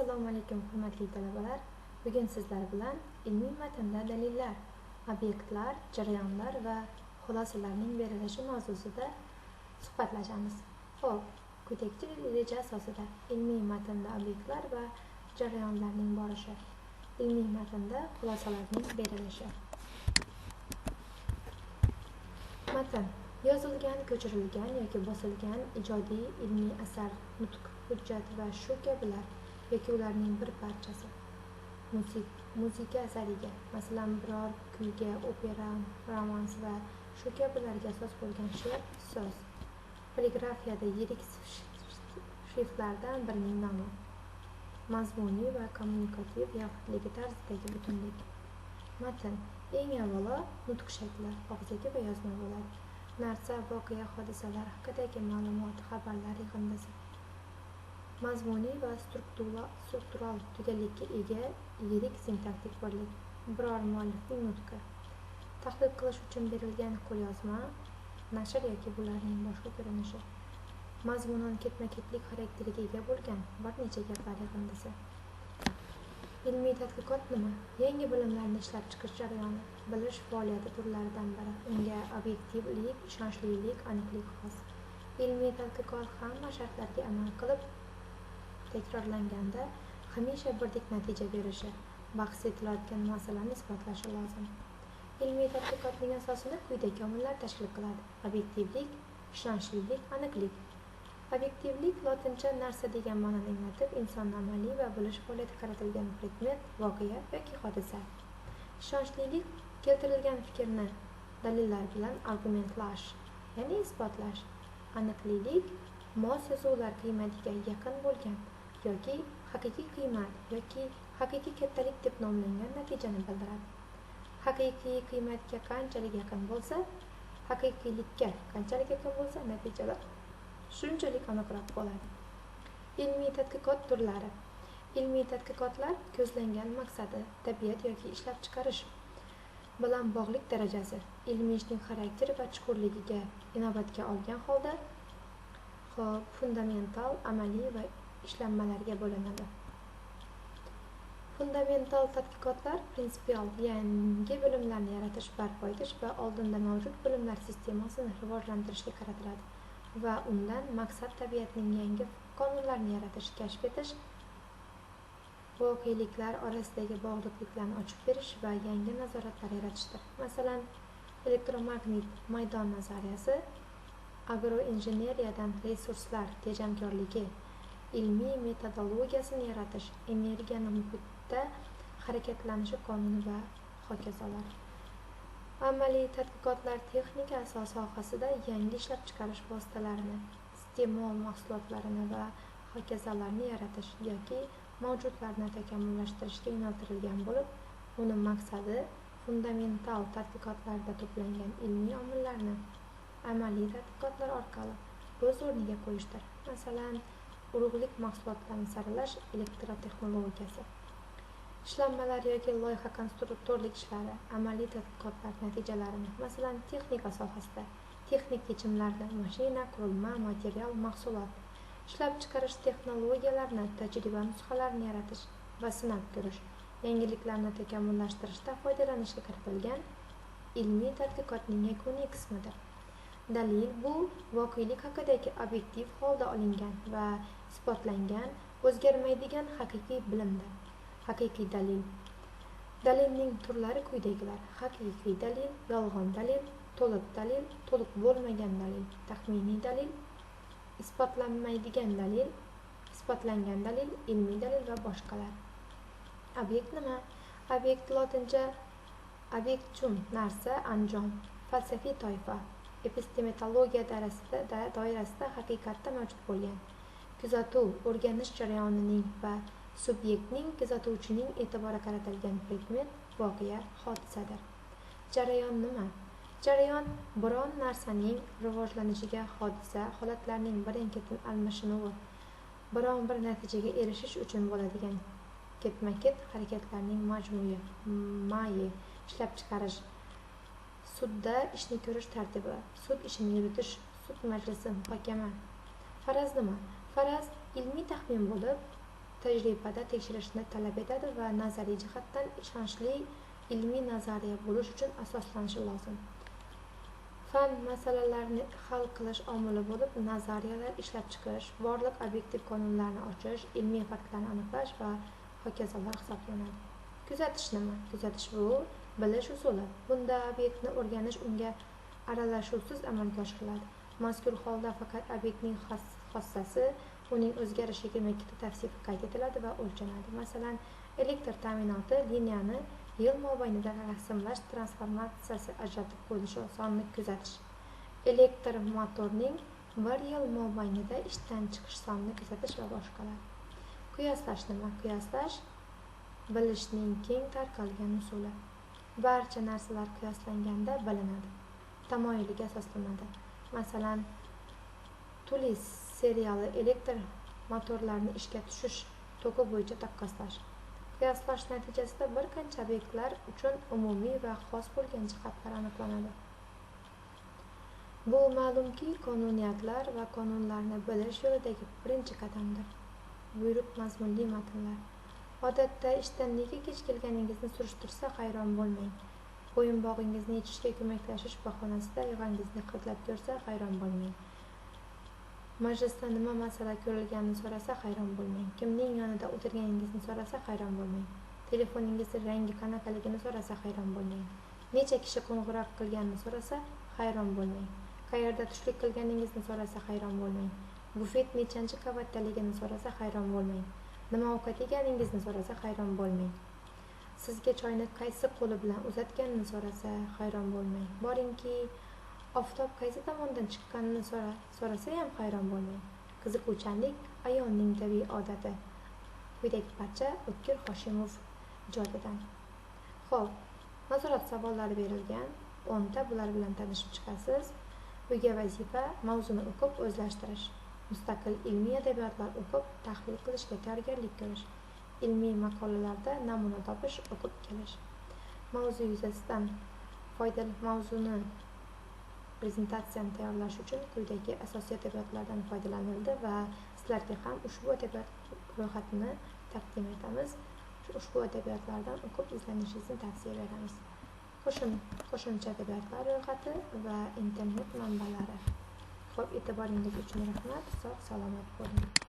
Assalomu alaykum hurmatli talabalar. Bugun sizlar bilan ilmiy matnda dalillar, obyektlar, jarayonlar va xulosalarning berilishi mavzusida suhbatlashamiz. Xo'p, quyidagi reja asosida ilmiy matnda obyektlar va jarayonlarning borishi, ilmiy matnda xulosalarning berilishi. Matn yozilgan, ko'chirilgan yoki bosilgan ijodiy ilmiy asar, nutq, hujjat va shu kabilar yoki ularning bir parchasi. Muzika asariga, masalan, biror kuyga, opera, romans va shu kabilarga asos bo'lgan she'r, so'z. Poligrafiyada yirik shriftlardan birining nomi. Mazmuniy va kommunikativ yaxlitligi tarzidagi butunlik. Matn eng avvalo nutq shakli, og'zaki va yozma bo'ladi. Narsa, voqea, hodisalar haqidagi ma'lumot, xabarlar yig'indisi. Mazmuniy va struktural tugallikka ega yirik sintaktik birlik. Biror muallifning nutqi. Tahlil qilish uchun berilgan qo'lyozma, nashr yoki bularning boshqa ko'rinishi. Mazmunan ketma-ketlik xarakteriga ega bo'lgan bir necha gaplar yig'indisi. Ilmiy tadqiqot nima? Yangi bilimlarni ishlab chiqish jarayoni, bilish faoliyati turlaridan biri. Unga obyektivlik, ishonchlilik, aniqlik xos. Ilmiy tadqiqot hamma shartlarga amal qilib takrorlanganda hamisha birdek natija berishi, bahs etilayotgan masalani isbotlashi lozim. Ilmiy tadqiqotning asosini quyidagi omillar tashkil qiladi: obyektivlik, ishonchlilik, aniqlik. Obyektivlik lotincha narsa degan ma'noni anglatib, inson amaliy va bilish faoliyatiga qaratilgan predmet, voqea yoki hodisa. Ishonchlilik keltirilgan fikrni dalillar bilan argumentlash, ya'ni isbotlash. Aniqlik mos yozuvlar qiymatiga yaqin bo'lgan yoki haqiqiy qiymat yoki haqiqiy kattalik deb nomlangan natijani bildiradi. Haqiqiy qiymatga qanchalik yaqin bo'lsa, haqiqiylikka qanchalik yaqin bo'lsa, natijalar shunchalik aniqroq bo'ladi. Ilmiy tadqiqot turlari. Ilmiy tadqiqotlar ko'zlangan maqsadi, tabiat yoki ishlab chiqarish bilan bog'liq darajasi, ilmiy ishning xarakteri va chuqurligiga inobatga olgan holda fundamental, amaliy va ishlanmalarga bo'linadi. Fundamental tadqiqotlar prinsipial, yangi bilimlarni yaratish, barpo etish va oldinda mavjud bilimlar sistemasini rivojlantirishga qaratiladi va undan maqsad tabiatning yangi qonunlarini yaratish, kashf etish, voqeliklar orasidagi bog'liqliklarni ochib berish va yangi nazoratlar yaratishdir. Masalan, elektromagnit maydon nazariyasi, agroinjeneriyadan resurslar tejamkorligi, ilmiy metodologiyasini yaratish, energiyani muhitda harakatlanishi qonuni va hokazolar. Amaliy tadqiqotlar texnika sohasida yangi ishlab chiqarish vositalarini, iste'mol mahsulotlarini va hokazolarni yaratish yoki mavjudlarni takomillashtirishga yo'naltirilgan bo'lib, uning maqsadi fundamental tadqiqotlarda to'plangan ilmiy omillarni amaliy tadqiqotlar orqali o'z o'rniga qo'yishdir. Masalan, urug'lik mahsulotlarni saralash elektrotexnologiyasi. Ishlanmalar yoki loyiha konstruktorlik ishlari, amaliy tadqiqotlar natijalarini, masalan, texnika sohasida texnik yechimlarni, mashina, qurilma, material, mahsulot, ishlab chiqarish texnologiyalarini, tajriba nusxalarini yaratish va sinab ko'rish, yangiliklarni takomillashtirishda foydalanishga kiritilgan ilmiy tadqiqotning yakuniy qismidir. Dalil bu voqelik haqidagi obyektiv holda olingan va isbotlangan, o'zgarmaydigan haqiqiy bilimdir. Haqiqiy dalil. Dalilning turlari quyidagilar: haqiqiy dalil, yolg'on dalil, to'liq bo'lmagan dalil, taxminiy dalil, isbotlanmaydigan dalil, isbotlangan dalil, ilmiy dalil va boshqalar. Obyekt nima? Obyekt lotincha obyektum, narsa, anjom, falsafiy toifa, epistemologiya doirasida haqiqatda mavjud bo'lgan, kuzatuv, o'rganish jarayonining va subyektning, kuzatuvchining e'tibori qaratilgan predmet, voqea, hodisadir. Jarayon nima? Jarayon biron narsaning rivojlanishiga, hodisa, holatlarning birin-ketin almashinuvi, biron bir natijaga erishish uchun bo'ladigan ketma-ket harakatlarning majmui, ishlab chiqarish, sudda ishni ko'rish tartibi, sud ishini yuritish, sud majlisi, muhokama. Faraz nima? Faraz ilmiy taxmin bo'lib, tajribada tekshirishni talab etadi va nazariy jihatdan ishonchli ilmiy nazariya bo'lish uchun asoslanishi lozim. Fan masalalarini hal qilish omili bo'lib nazariyalar ishlab chiqish, borliq obyektiv qonunlarni ochish, ilmiy faktlarni aniqlash va hokazolar hisoblanadi. Kuzatish nima? Kuzatish bu bilish usuli. Bunda obyektni o'rganish unga aralashuvsiz amalga oshiriladi. Mazkur holda faqat obyektning xossasi, uning o'zgarishi 22 ta tavsifi qayd etiladi va o'lchanadi. Masalan, elektr ta'minoti liniyani yil mobaynida rasmlash transformatsiyasi ajratib qo'yilishi sonini kuzatish. Elektr motorning 1 yil mobaynida ishdan chiqish sonini kuzatish va boshqalar. Qiyoslash nima? Qiyoslash bilishning keng tarqalgan usuli. Barcha narsalar qiyoslanganda bilinadi, tamoyiliga asoslanadi. Masalan, Tulis seriali elektr motorlarni ishga tushish toki bo'yicha taqqoslash. Qiyoslash natijasida bir qancha obyektlar uchun umumiy va xos bo'lgan jihatlar aniqlanadi. Bu ma'lumki, qonuniyatlar va qonunlarni bilish yo'lidagi birinchi qadamdir. Buyruq mazmunli matnlar. Odatda ishdan nega kech kelganingizni surishtirsa hayron bo'lmang. Bo'yinbog'ingizni yechishga ko'maklashish bahonasida yog'ingizni hidlab ko'rsa hayron bo'lmang. Majlisda nima masala ko'rilganini so'rasa hayron bo'lmang. Kimning yonida o'tirganingizni so'rasa hayron bo'lmang. Telefoningizni rangi qanaqaligini so'rasa hayron bo'lmang. Necha kishi qo'ng'iroq qilganini so'rasa hayron bo'lmang. Qayerda tushlik qilganingizni so'rasa hayron bo'lmang. Bufet nechanchi qavatdaligini so'rasa hayron bo'lmang. Nima ovqat yeganingizni so'rasa hayron bo'lmang. Sizga choyni qaysi qo'li bilan uzatganini so'rasa hayron bo'lmang. Boringki, oftob qaysi tomondan chiqqanini so'rasa ham hayron bo'lmang. Qiziquvchanlik ayolning tabiiy odati. Quyidagi parcha O'tkir Hoshimov ijodidan. Xo'p, nazorat savollari berilgan. 10 ta bular bilan tanishib chiqasiz. Uyga vazifa mavzuni o'qib o'zlashtirish. Mustaqil ilmiy adabiyotlar o'qib tahlil qilishga tayyorgarlik ko'rish. Ilmiy maqolalarda namuna topish, o'qib kelish. Mavzu yuzasidan foydali mavzuni prezentatsiyani tayyorlash uchun quyidagi asosiy adabiyotlardan foydalanildi va sizlarga ham ushbu adabiyot ro'yxatini taqdim etamiz. Ushbu adabiyotlardan o'qib izlanishingizni tavsiya beramiz. Qo'shimcha adabiyotlar ro'yxati va internet manbalari. Xo'p, e'tiboringiz uchun rahmat. Sog' salomat bo'ling.